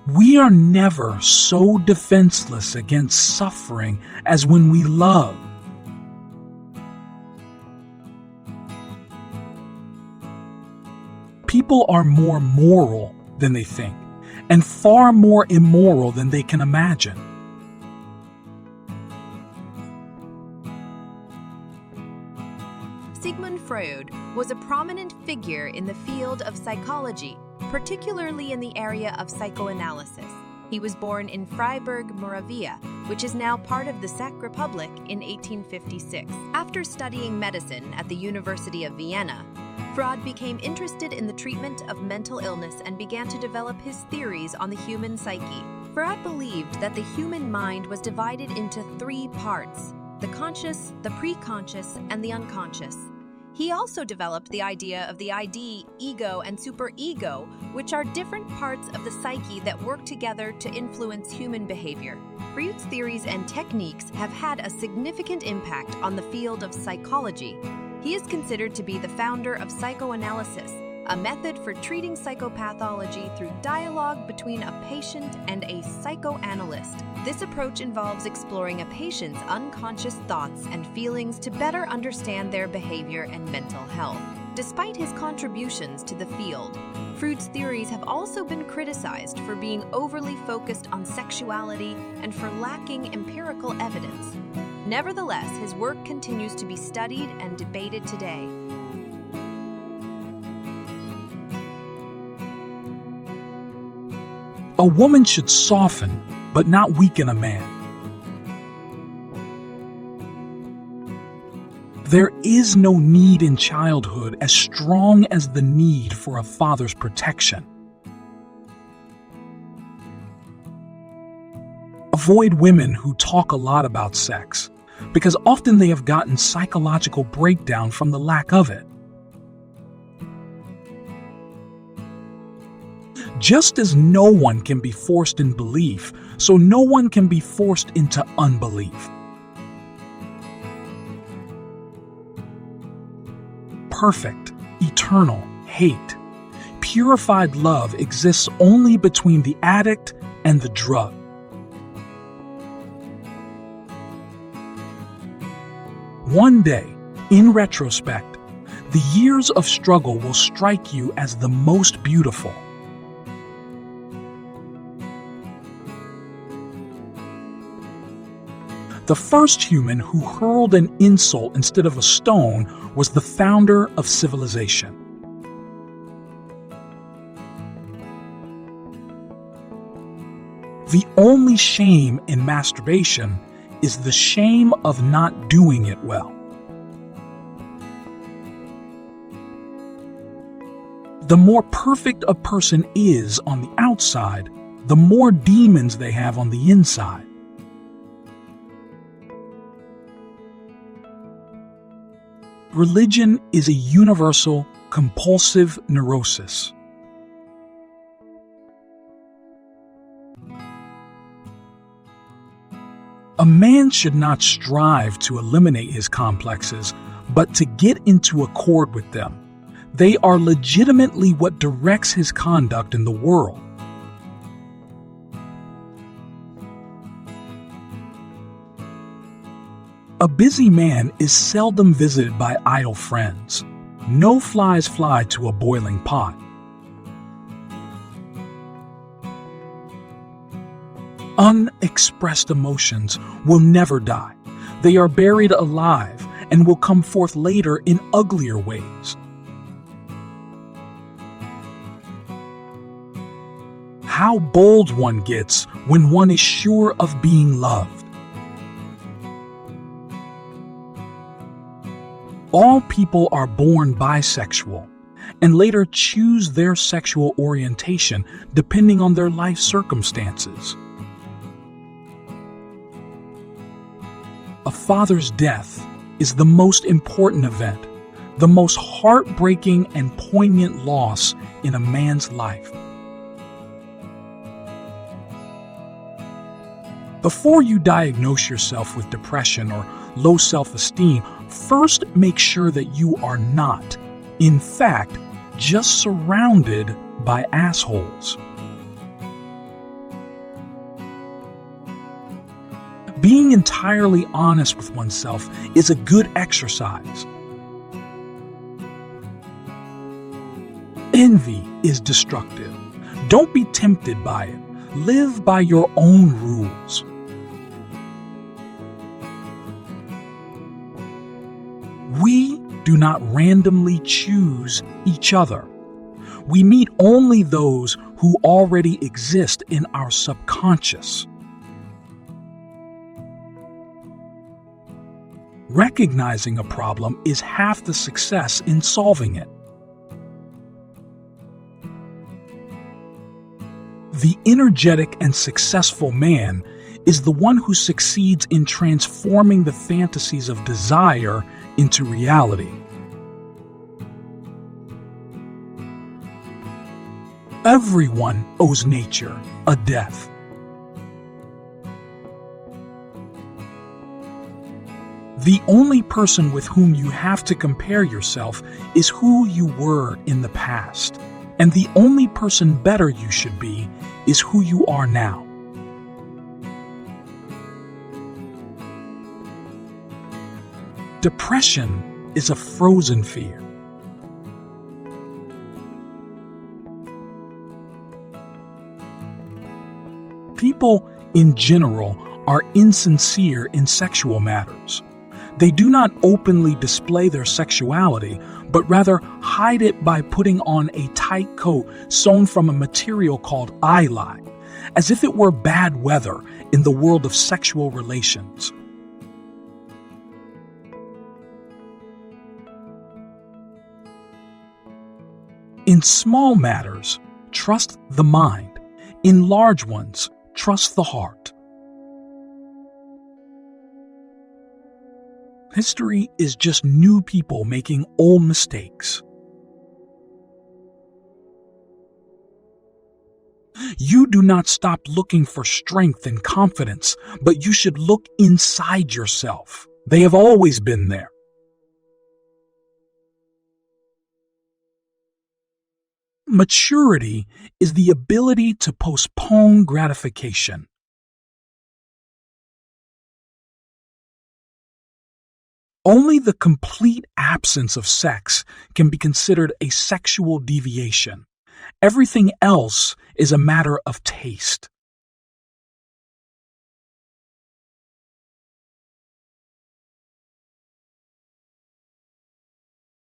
We are never so defenseless against suffering as when we love. People are more moral than they think, and far more immoral than they can imagine. Sigmund Freud was a prominent figure in the field of psychology, particularly in the area of psychoanalysis. He was born in Freiburg, Moravia, which is now part of the Czech Republic, in 1856. After studying medicine at the University of Vienna, Freud became interested in the treatment of mental illness and began to develop his theories on the human psyche. Freud believed that the human mind was divided into three parts: the conscious, the preconscious, and the unconscious. He also developed the idea of the ID, ego, and superego, which are different parts of the psyche that work together to influence human behavior. Freud's theories and techniques have had a significant impact on the field of psychology. He is considered to be the founder of psychoanalysis, a method for treating psychopathology through dialogue between a patient and a psychoanalyst. This approach involves exploring a patient's unconscious thoughts and feelings to better understand their behavior and mental health. Despite his contributions to the field, Freud's theories have also been criticized for being overly focused on sexuality and for lacking empirical evidence. Nevertheless, his work continues to be studied and debated today. A woman should soften, but not weaken a man. There is no need in childhood as strong as the need for a father's protection. Avoid women who talk a lot about sex, because often they have gotten psychological breakdown from the lack of it. Just as no one can be forced in belief, so no one can be forced into unbelief. Perfect, eternal hate, purified love exists only between the addict and the drug. One day, in retrospect, the years of struggle will strike you as the most beautiful. The first human who hurled an insult instead of a stone was the founder of civilization. The only shame in masturbation is the shame of not doing it well. The more perfect a person is on the outside, the more demons they have on the inside. Religion is a universal, compulsive neurosis. A man should not strive to eliminate his complexes, but to get into accord with them. They are legitimately what directs his conduct in the world. A busy man is seldom visited by idle friends. No flies fly to a boiling pot. Unexpressed emotions will never die. They are buried alive and will come forth later in uglier ways. How bold one gets when one is sure of being loved. All people are born bisexual and later choose their sexual orientation depending on their life circumstances. A father's death is the most important event, the most heartbreaking and poignant loss in a man's life. Before you diagnose yourself with depression or low self-esteem, first make sure that you are not, in fact, just surrounded by assholes. Being entirely honest with oneself is a good exercise. Envy is destructive. Don't be tempted by it. Live by your own rules. We do not randomly choose each other. We meet only those who already exist in our subconscious. Recognizing a problem is half the success in solving it. The energetic and successful man is the one who succeeds in transforming the fantasies of desire into reality. Everyone owes nature a death. The only person with whom you have to compare yourself is who you were in the past, and the only person better you should be is who you are now. Depression is a frozen fear. People, in general, are insincere in sexual matters. They do not openly display their sexuality, but rather hide it by putting on a tight coat sewn from a material called eyelid, as if it were bad weather in the world of sexual relations. In small matters, trust the mind. In large ones, trust the heart. History is just new people making old mistakes. You do not stop looking for strength and confidence, but you should look inside yourself. They have always been there. Maturity is the ability to postpone gratification. Only the complete absence of sex can be considered a sexual deviation. Everything else is a matter of taste.